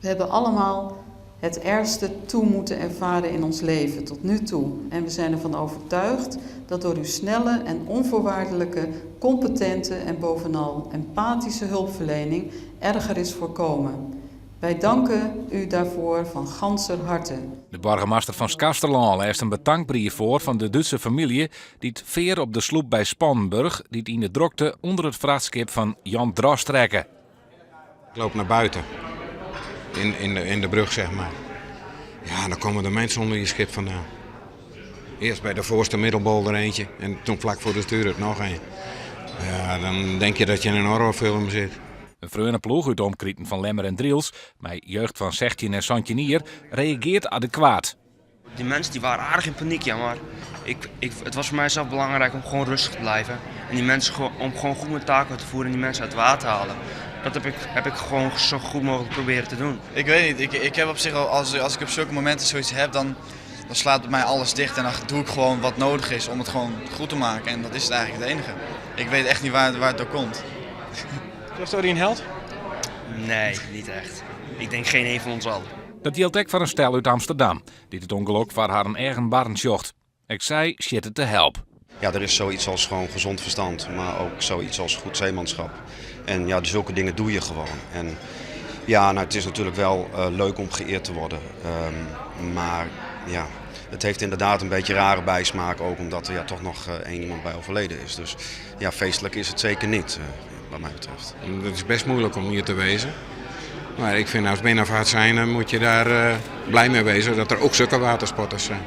We hebben allemaal het ergste toe moeten ervaren in ons leven tot nu toe. En we zijn ervan overtuigd dat door uw snelle en onvoorwaardelijke, competente en bovenal empathische hulpverlening erger is voorkomen. Wij danken u daarvoor van ganser harte. De burgemeester van Skasterland leest een bedankbrief voor van de Duitse familie die het veer op de sloep bij Spannenburg die het in de drokte onder het vrachtschip van Jan Drost trekken. Ik loop naar buiten, in de brug zeg maar. Ja, dan komen de mensen onder je schip vandaan. Eerst bij de voorste middelbol er eentje en toen vlak voor de stuur het nog een. Ja, dan denk je dat je in een horrorfilm zit. Een vreugde ploeg uit de omkrieten van Lemmer en Driels, met jeugd van 16 en Santjenier, reageert adequaat. Die mensen die waren aardig in paniek, ja, maar het was voor mij zelf belangrijk om gewoon rustig te blijven. En die mensen om gewoon goed mijn taak uit te voeren en die mensen uit het water te halen. Dat heb ik gewoon zo goed mogelijk proberen te doen. Ik weet niet, ik heb op zich al, als ik op zulke momenten zoiets heb, dan slaat bij mij alles dicht en dan doe ik gewoon wat nodig is om het gewoon goed te maken. En dat is het eigenlijk het enige. Ik weet echt niet waar het door komt. Was Dori een held? Nee, niet echt. Ik denk geen een van ons allen. Dat geldt ook voor een stel uit Amsterdam, die het ongeluk voor haar eigen barn zocht. Ik zei, shit het te help. Ja, er is zoiets als gewoon gezond verstand, maar ook zoiets als goed zeemanschap. En ja, zulke dingen doe je gewoon. En ja, nou, het is natuurlijk wel leuk om geëerd te worden. Maar ja, het heeft inderdaad een beetje rare bijsmaak, ook omdat er toch nog één iemand bij overleden is. Dus ja, feestelijk is het zeker niet, wat mij betreft. Het is best moeilijk om hier te wezen. Maar ik vind als binnenvaart zijn, moet je daar blij mee wezen dat er ook zulke watersporters zijn.